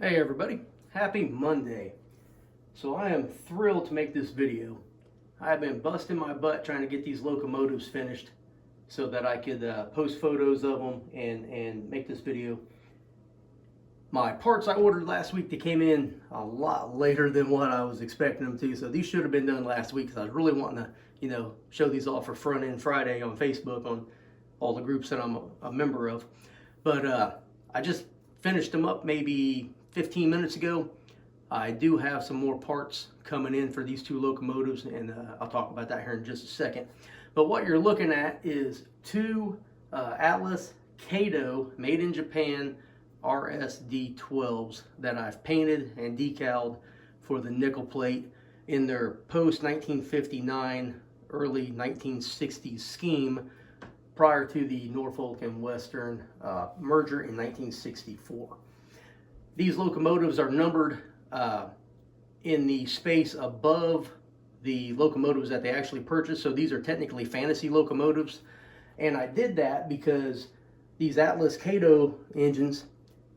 Hey everybody, happy Monday. So I am thrilled to make this video. I've been busting my butt trying to get these locomotives finished so that I could post photos of them and make this video. My parts I ordered last week, they came in a lot later than what I was expecting them to, so these should have been done last week because I was really wanting to, show these off for Front End Friday on Facebook on all the groups that I'm a member of. But I just finished them up maybe 15 minutes ago. I do have some more parts coming in for these two locomotives, and I'll talk about that here in just a second. But what you're looking at is two Atlas Kato made in Japan RSD12s that I've painted and decaled for the nickel plate in their post 1959 early 1960s scheme prior to the Norfolk and Western merger in 1964. These locomotives are numbered in the space above the locomotives that they actually purchased, so these are technically fantasy locomotives. And I did that because these Atlas Kato engines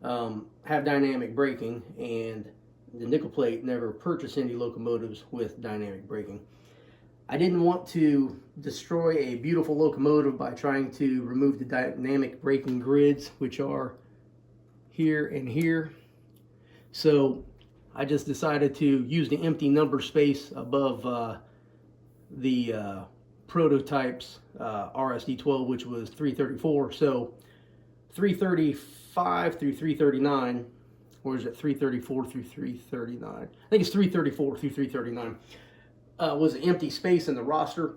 have dynamic braking, and the nickel plate never purchased any locomotives with dynamic braking. I didn't want to destroy a beautiful locomotive by trying to remove the dynamic braking grids, which are here and here. So I just decided to use the empty number space above the prototype's RSD12, which was 334. So 335 through 339, or is it 334 through 339? I think it's 334 through 339. Was an empty space in the roster.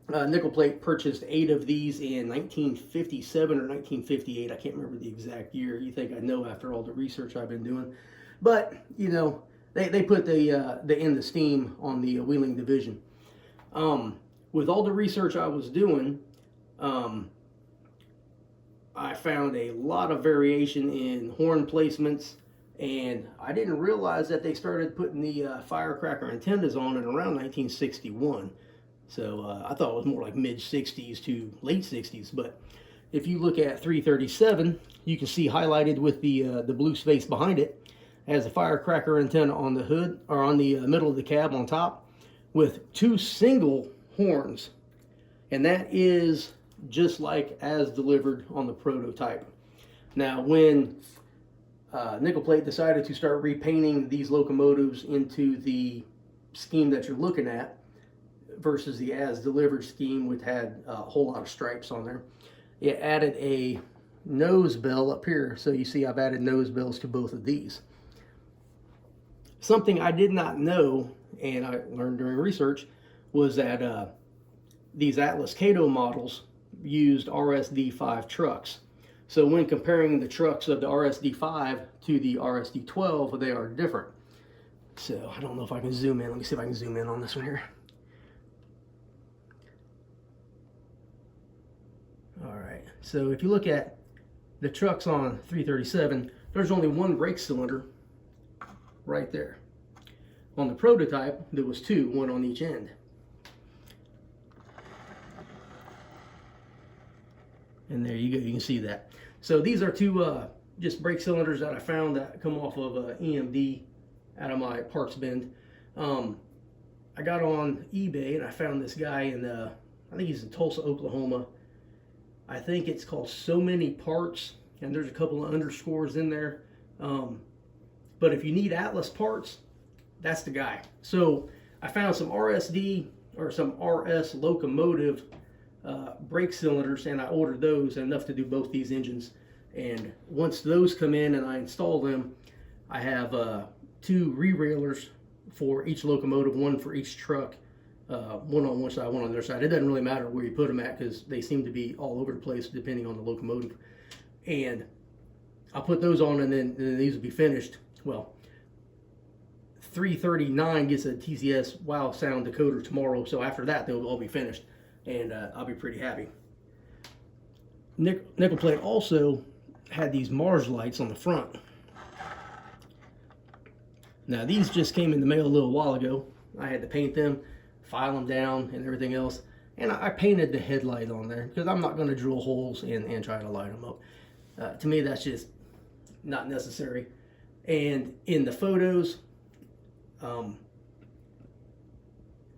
Nickel plate purchased 8 of these in 1957 or 1958. I can't remember the exact year. You think I know after all the research I've been doing. But, they put the end of steam on the wheeling division. With all the research I was doing, I found a lot of variation in horn placements, and I didn't realize that they started putting the firecracker antennas on in around 1961. So I thought it was more like mid-60s to late 60s. But if you look at 337, you can see highlighted with the blue space behind it has a firecracker antenna on the hood, or on the middle of the cab on top, with 2 single horns. And that is just like as delivered on the prototype. Now, when nickel plate decided to start repainting these locomotives into the scheme that you're looking at versus the as delivered scheme, which had a whole lot of stripes on there, it added a nose bell up here. So you see I've added nose bells to both of these. Something I did not know, and I learned during research, was that these Atlas Kato models used RSD5 trucks. So when comparing the trucks of the RSD5 to the RSD12, they are different. So I don't know if I can zoom in. Let me see if I can zoom in on this one here. All right, so if you look at the trucks on 337, there's only one brake cylinder right there. On the prototype, there was 2, one on each end. And there you go, you can see that. So these are 2 just brake cylinders that I found that come off of EMD out of my parts bin. I got on eBay and I found this guy in, I think he's in Tulsa, Oklahoma. I think it's called So Many Parts, and there's a couple of underscores in there. But if you need Atlas parts, that's the guy. So I found some RSD or some RS locomotive brake cylinders, and I ordered those, enough to do both these engines. And once those come in and I install them, I have 2 re-railers for each locomotive, 1 for each truck, one on one side, 1 on the other side. It doesn't really matter where you put them at because they seem to be all over the place depending on the locomotive. And I'll put those on, and then these will be finished. Well, 339 gets a TCS wow sound decoder tomorrow, so after that they'll all be finished, and I'll be pretty happy. Nickel plate also had these Mars lights on the front. Now these just came in the mail a little while ago. I had to paint them, file them down, and everything else. And I painted the headlight on there because I'm not going to drill holes and try to light them up. To me, that's just not necessary. And in the photos,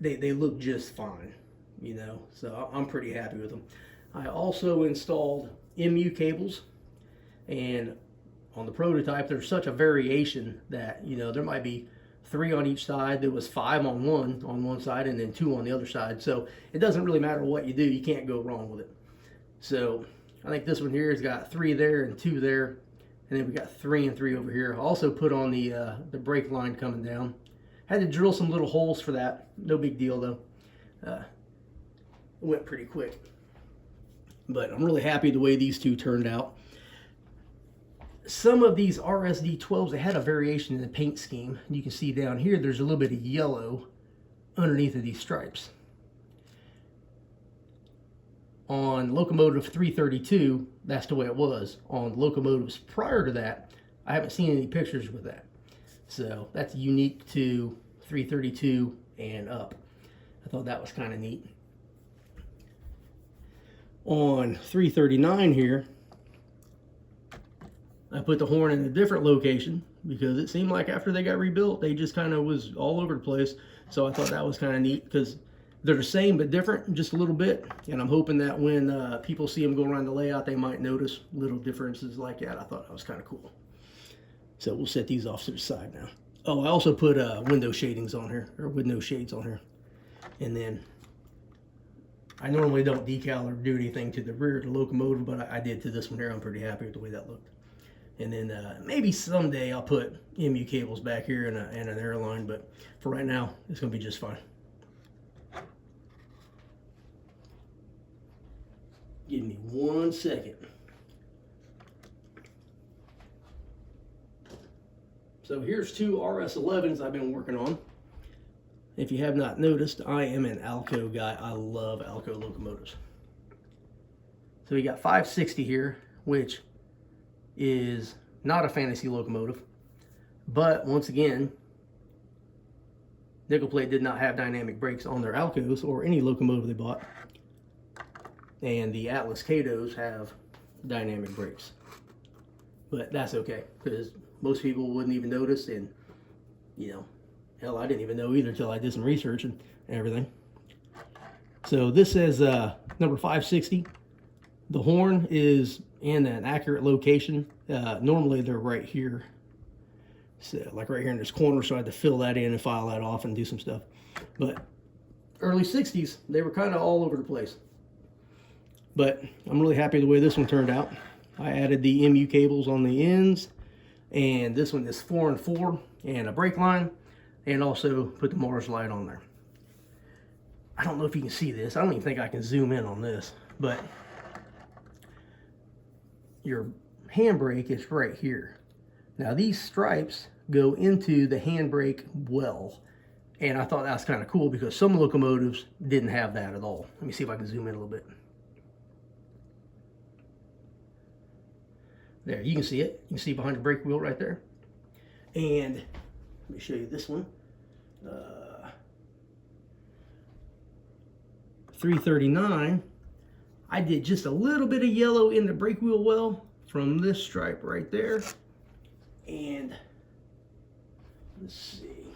they look just fine, you know, so I'm pretty happy with them. I also installed MU cables, and on the prototype there's such a variation that, you know, there might be 3 on each side. There was 5 on one side and then 2 on the other side, so it doesn't really matter what you do, you can't go wrong with it. So I think this one here has got 3 there and 2 there, and then we got 3 and 3 over here. I also put on the brake line coming down. Had to drill some little holes for that. No big deal though. It went pretty quick. But I'm really happy the way these two turned out. Some of these RSD12s, they had a variation in the paint scheme. You can see down here there's a little bit of yellow underneath of these stripes. On locomotive 332, that's the way it was. On locomotives prior to that, I haven't seen any pictures with that. So that's unique to 332 and up. I thought that was kind of neat. On 339 here, I put the horn in a different location because it seemed like after they got rebuilt, they just kind of was all over the place. So I thought that was kind of neat because they're the same but different just a little bit. And I'm hoping that when people see them go around the layout, they might notice little differences like that. I thought that was kind of cool. So we'll set these off to the side now. Oh, I also put window shadings on here, or window shades on here. And then I normally don't decal or do anything to the rear of the locomotive, but I did to this one here. I'm pretty happy with the way that looked. And then maybe someday I'll put MU cables back here and an airline, but for right now, it's going to be just fine. Give me 1 second. So here's 2 RS11s I've been working on. If you have not noticed, I am an Alco guy. I love Alco locomotives. So we got 560 here, which is not a fantasy locomotive. But once again, Nickel Plate did not have dynamic brakes on their Alcos or any locomotive they bought. And the Atlas Katos have dynamic brakes. But that's okay, because most people wouldn't even notice, and you know, hell, I didn't even know either until I did some research and everything. So this says number 560. The horn is in an accurate location. Normally they're right here. So like right here in this corner, so I had to fill that in and file that off and do some stuff. But early 60s, they were kind of all over the place. But I'm really happy the way this one turned out. I added the MU cables on the ends, and this one is 4 and 4 and a brake line, and also put the Mars light on there. I don't know if you can see this. I don't even think I can zoom in on this, but your handbrake is right here. Now these stripes go into the handbrake well, and I thought that was kind of cool because some locomotives didn't have that at all. Let me see if I can zoom in a little bit. There, you can see it. You can see behind the brake wheel right there. And let me show you this one. 339, I did just a little bit of yellow in the brake wheel well from this stripe right there. And let's see,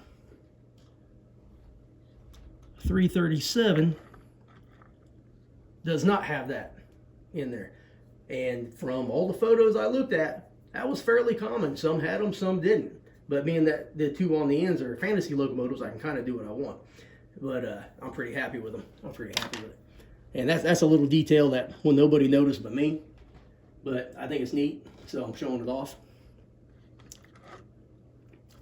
337 does not have that in there. And from all the photos I looked at, that was fairly common. Some had them, some didn't. But being that the 2 on the ends are fantasy locomotives, I can kind of do what I want. But I'm pretty happy with them. I'm pretty happy with it. And that's a little detail that will nobody notice but me. But I think it's neat, so I'm showing it off.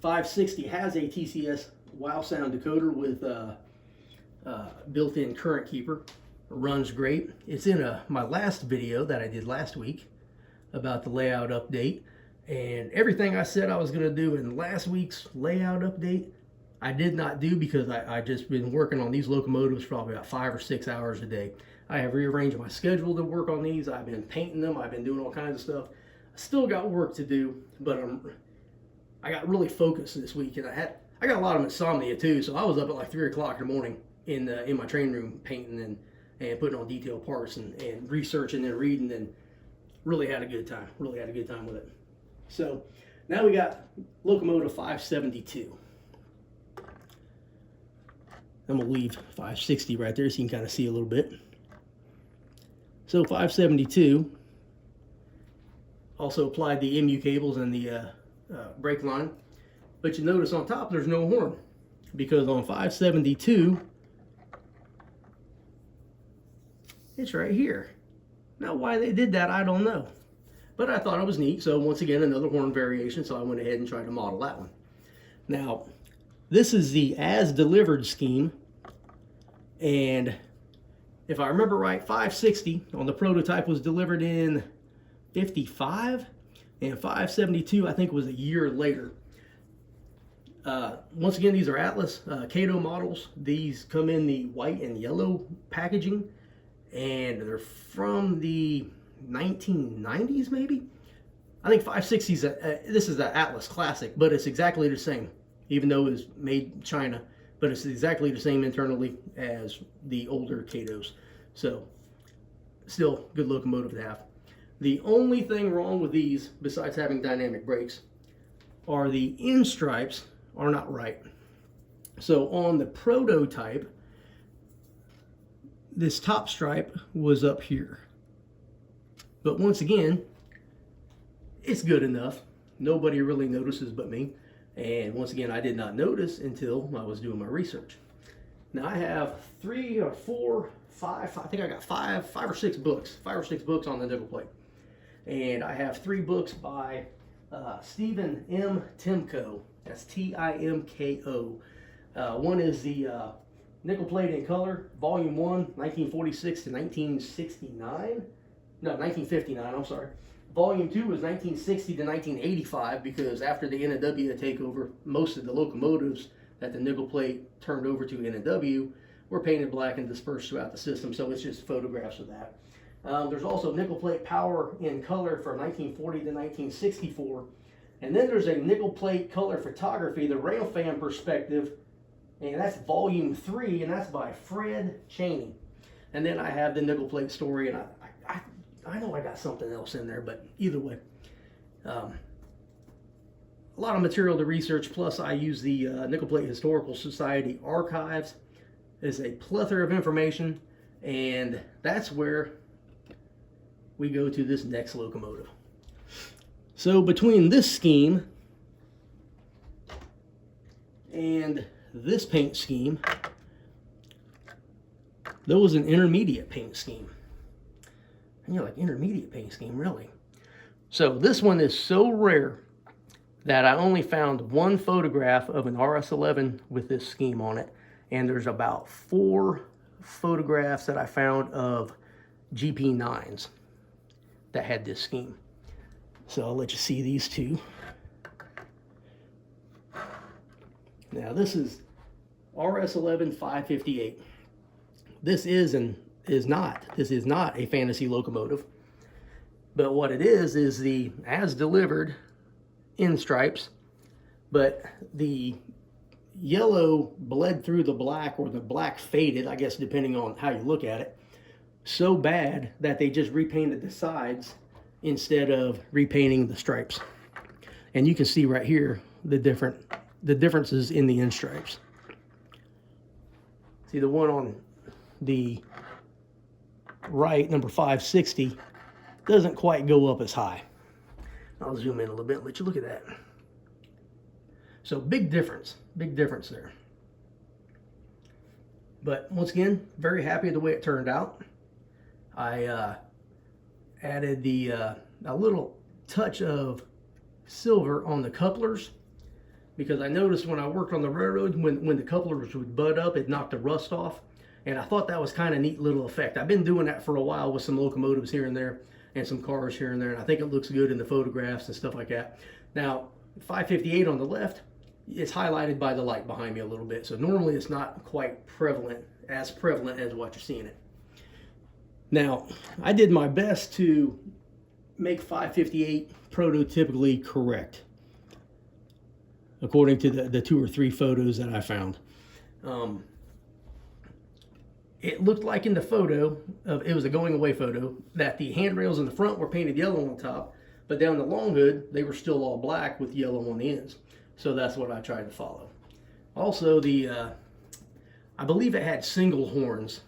560 has a TCS Wow Sound decoder with built-in current keeper. Runs great. It's in my last video that I did last week about the layout update, and everything I said I was going to do in last week's layout update I did not do because I just been working on these locomotives for probably about 5 or 6 hours a day. I have rearranged my schedule to work on these. I've been painting them. I've been doing all kinds of stuff. I still got work to do, but I got really focused this week, and I got a lot of insomnia too, so I was up at like 3 o'clock in the morning in my train room painting and putting on detailed parts and researching and reading, and really had a good time. Really had a good time with it. So Now we got locomotive 572. I'm gonna leave 560 right there so you can kind of see a little bit. So 572 also applied the MU cables and the brake line, but you notice on top there's no horn, because on 572 it's right here. Now why they did that, I don't know, but I thought it was neat. So once again, another horn variation, so I went ahead and tried to model that one. Now this is the as delivered scheme, and if I remember right, 560 on the prototype was delivered in 55, and 572 I think was a year later. Once again, these are Atlas Kato models. These come in the white and yellow packaging, and they're from the 1990s maybe. I think 560's this is the Atlas Classic, but it's exactly the same, even though it's made in China, but it's exactly the same internally as the older Katos. So still good locomotive to have. The only thing wrong with these, besides having dynamic brakes, are the end stripes are not right. So on the prototype, this top stripe was up here. But once again, it's good enough. Nobody really notices but me. And once again, I did not notice until I was doing my research. Now I have 3 or 4, 5, I think I got 5 or 6 books on the nickel plate. And I have 3 books by Stephen M. Timko. That's Timko. One is the Nickel Plate in Color, Volume 1, 1946 to 1969. No, 1959, I'm sorry. Volume 2 was 1960 to 1985, because after the N&W takeover, most of the locomotives that the nickel plate turned over to N&W were painted black and dispersed throughout the system, so it's just photographs of that. There's also Nickel Plate Power in Color from 1940 to 1964. And then there's a Nickel Plate Color Photography, the rail fan perspective, and that's Volume 3, and that's by Fred Cheney. And then I have the Nickel Plate Story, and I know I got something else in there, but either way. A lot of material to research, plus I use the Nickel Plate Historical Society archives. It's a plethora of information, and that's where we go to this next locomotive. So between this scheme and this paint scheme, there was an intermediate paint scheme. And you're like, intermediate paint scheme, really? So this one is so rare that I only found 1 photograph of an RS11 with this scheme on it, and there's about 4 photographs that I found of GP9s that had this scheme. So I'll let you see these 2. Now this is RS11 558. This is not a fantasy locomotive, but what it is the as delivered end stripes, but the yellow bled through the black, or the black faded, I guess, depending on how you look at it, so bad that they just repainted the sides instead of repainting the stripes. And you can see right here the differences in the end stripes. See, the one on the right, number 560, doesn't quite go up as high. I'll zoom in a little bit and let you look at that. So big difference there. But once again, very happy the way it turned out. I added a little touch of silver on the couplers, because I noticed when I worked on the railroad, when the couplers would bud up, it knocked the rust off, and I thought that was kind of neat little effect. I've been doing that for a while with some locomotives here and there, and some cars here and there, and I think it looks good in the photographs and stuff like that. Now, 558 on the left, it's highlighted by the light behind me a little bit, so normally it's not quite as prevalent as what you're seeing it. Now, I did my best to make 558 prototypically correct, according to the 2 or 3 photos that I found. It looked like in the photo, it was a going away photo, that the handrails in the front were painted yellow on top, But down the long hood, they were still all black with yellow on the ends. So that's what I tried to follow. Also, I believe it had single horns,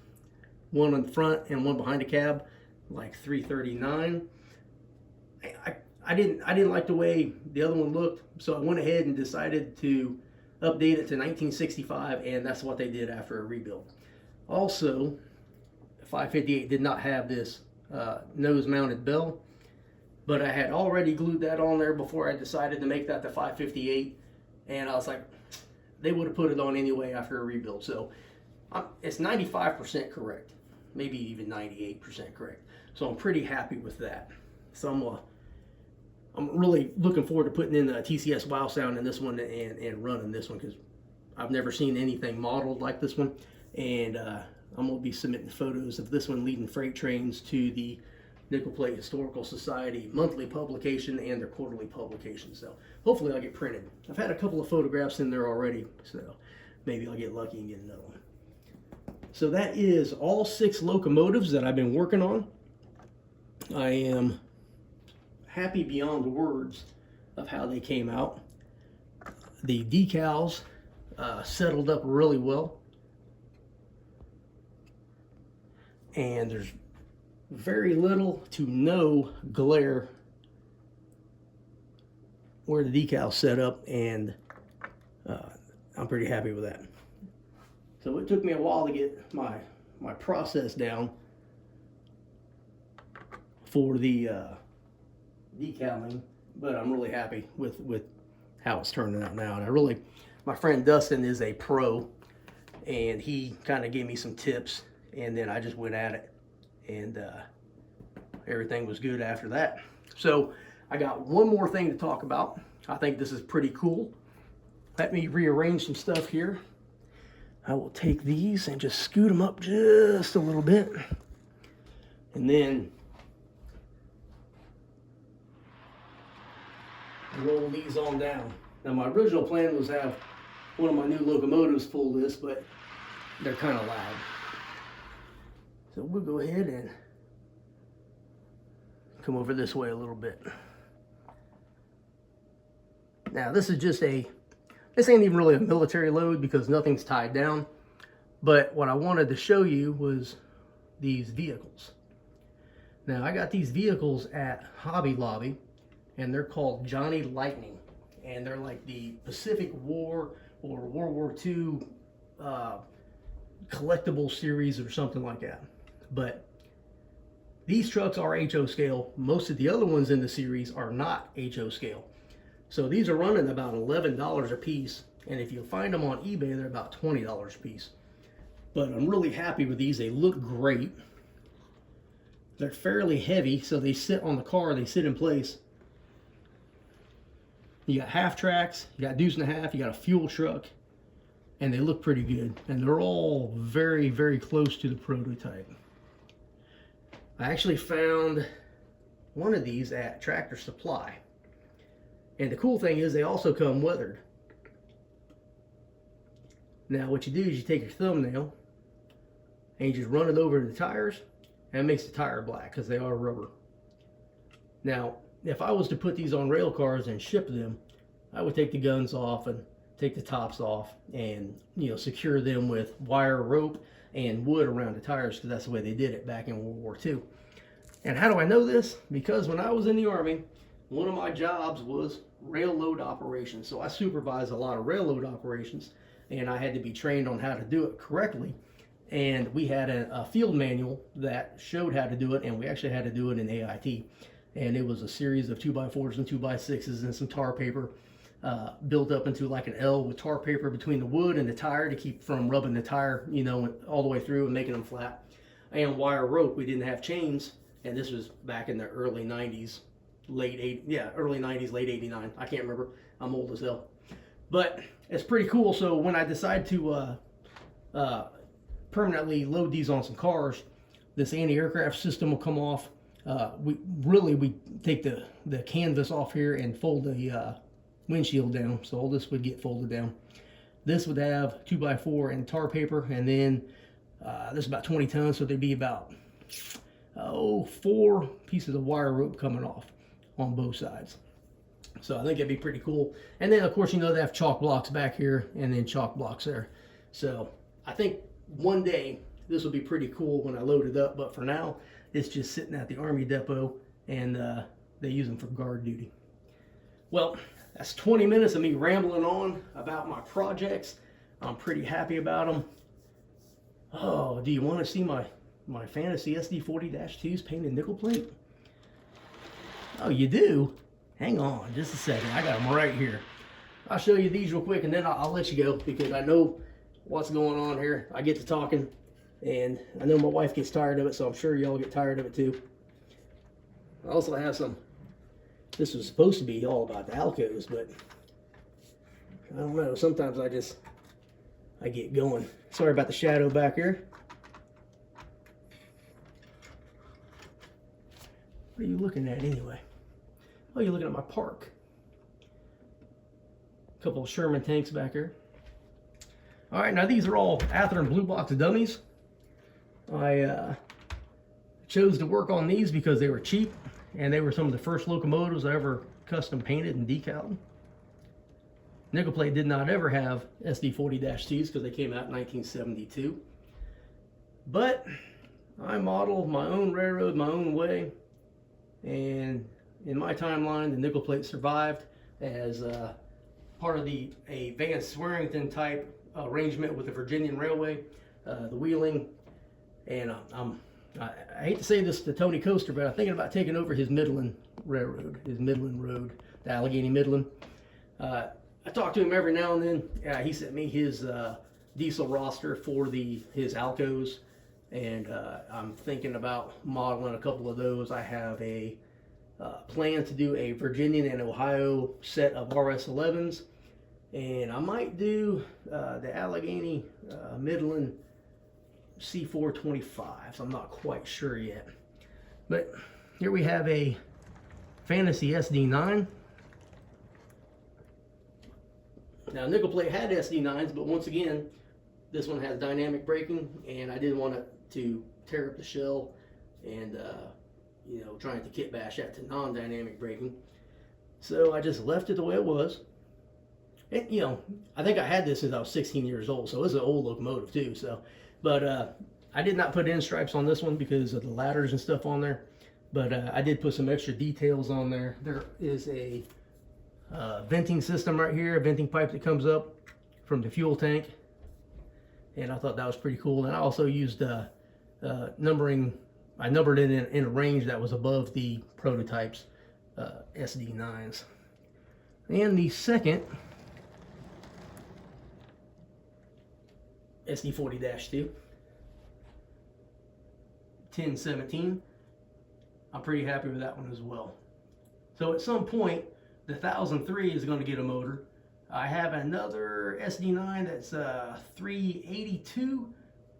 one in front and one behind the cab, like 339. I didn't like the way the other one looked, so I went ahead and decided to update it to 1965, and that's what they did after a rebuild. Also, 558 did not have this nose-mounted bell, but I had already glued that on there before I decided to make that the 558, and I was like, they would have put it on anyway after a rebuild. So it's 95% correct, maybe even 98% correct. So I'm pretty happy with that. So I'm really looking forward to putting in the TCS Wow Sound in this one and running this one, because I've never seen anything modeled like this one. And I'm going to be submitting photos of this one leading freight trains to the Nickel Plate Historical Society monthly publication and their quarterly publication. So hopefully I'll get printed. I've had a couple of photographs in there already, so maybe I'll get lucky and get another one. So that is all 6 locomotives that I've been working on. I am happy beyond words of how they came out. The decals settled up really well, and there's very little to no glare where the decals set up, and I'm pretty happy with that. So it took me a while to get my process down for the decaling, but I'm really happy with how it's turning out now. And my friend Dustin is a pro, and he kind of gave me some tips, and then I just went at it, and everything was good after that. So I got one more thing to talk about. I think this is pretty cool. Let me rearrange some stuff here. I will take these and just scoot them up just a little bit, and then roll these on down. Now my original plan was to have one of my new locomotives pull this, but they're kind of loud. So we'll go ahead and come over this way a little bit. Now this ain't even really a military load because nothing's tied down, but what I wanted to show you was these vehicles. Now I got these vehicles at Hobby Lobby, and they're called Johnny Lightning, and they're like the Pacific War or World War II collectible series or something like that. But these trucks are HO scale. Most of the other ones in the series are not HO scale. So these are running about $11 a piece, and if you find them on eBay, they're about $20 a piece. But I'm really happy with these. They look great. They're fairly heavy, so they sit on the car, they sit in place. You got half tracks, you got deuce and a half, you got a fuel truck, and they look pretty good. And they're all very, very close to the prototype. I actually found one of these at Tractor Supply. And the cool thing is they also come weathered. Now what you do is you take your thumbnail and you just run it over the tires, and it makes the tire black because they are rubber. Now if I was to put these on rail cars and ship them, I would take the guns off and take the tops off and, you know, secure them with wire, rope, and wood around the tires, because that's the way they did it back in World War II. And how do I know this? Because when I was in the Army, one of my jobs was rail load operations. So I supervised a lot of rail load operations, and I had to be trained on how to do it correctly. And we had a field manual that showed how to do it, and we actually had to do it in AIT. And it was a series of 2x4s and 2x6s and some tar paper built up into like an L with tar paper between the wood and the tire to keep from rubbing the tire, you know, all the way through and making them flat. And wire rope. We didn't have chains, and this was back in the early 90s, early 90s, late 89. I can't remember. I'm old as hell. But it's pretty cool. So when I decide to permanently load these on some cars, this anti-aircraft system will come off. We take the canvas off here and fold the windshield down, so all this would get folded down. This would have 2x4 and tar paper, and then this is about 20 tons, so there'd be about 4 pieces of wire rope coming off on both sides. So I think it'd be pretty cool. And then of course, you know, they have chalk blocks back here and then chalk blocks there. So I think one day this will be pretty cool when I load it up, but for now it's just sitting at the Army depot, and they use them for guard duty. Well, that's 20 minutes of me rambling on about my projects. I'm pretty happy about them. Oh, do you want to see my Fantasy SD40-2s painted nickel plate? Oh, you do? Hang on just a second. I got them right here. I'll show you these real quick, and then I'll let you go, because I know what's going on here. I get to talking, and I know my wife gets tired of it, so I'm sure y'all get tired of it too. I also have some, this was supposed to be all about the Alcos, but I don't know, sometimes I get going. Sorry about the shadow back here. What are you looking at anyway? Oh, you're looking at my park. A couple of Sherman tanks back here. All right, now these are all Atherton Blue Box dummies. I chose to work on these because they were cheap, and they were some of the first locomotives I ever custom painted and decaled. Nickel plate did not ever have SD40-2s because they came out in 1972. But I modeled my own railroad my own way, and in my timeline the nickel plate survived as part of a Van Swearington type arrangement with the Virginian Railway, the wheeling. And I hate to say this to Tony Coaster, but I'm thinking about taking over his Midland Railroad, his Midland Road, the Allegheny Midland. I talk to him every now and then. He sent me his diesel roster for his Alcos, and I'm thinking about modeling a couple of those. I have a plan to do a Virginian and Ohio set of RS11s, and I might do the Allegheny Midland C425s. I'm not quite sure yet. But here we have a Fantasy SD9. Now, nickel plate had SD9s, but once again, this one has dynamic braking, and I didn't want to tear up the shell and you know, trying to kit bash that to non-dynamic braking. So I just left it the way it was. And, you know, I think I had this since I was 16 years old, so it's an old locomotive too. So, but I did not put end stripes on this one because of the ladders and stuff on there. But I did put some extra details on there. There is a venting system right here, a venting pipe that comes up from the fuel tank, and I thought that was pretty cool. And I also used numbering. I numbered it in a range that was above the prototype's SD9s. And the second SD40-2 1017, I'm pretty happy with that one as well. So at some point the 1003 is going to get a motor. I have another SD9 that's 382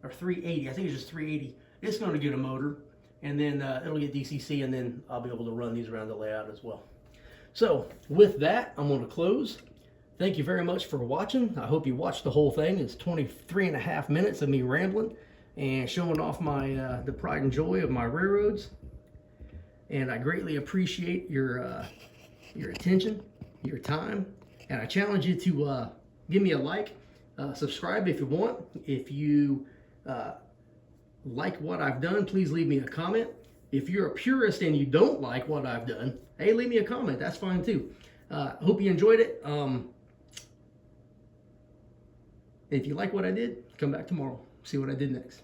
or 380. I think it's just 380. It's going to get a motor, and then it'll get DCC, and then I'll be able to run these around the layout as well. So with that, I'm going to close. Thank you very much for watching. I hope you watched the whole thing. It's 23.5 minutes of me rambling and showing off my the pride and joy of my railroads. And I greatly appreciate your attention, your time, and I challenge you to give me a like, subscribe if you want. If you like what I've done, please leave me a comment. If you're a purist and you don't like what I've done, hey, leave me a comment. That's fine too. Hope you enjoyed it. If you like what I did, come back tomorrow. See what I did next.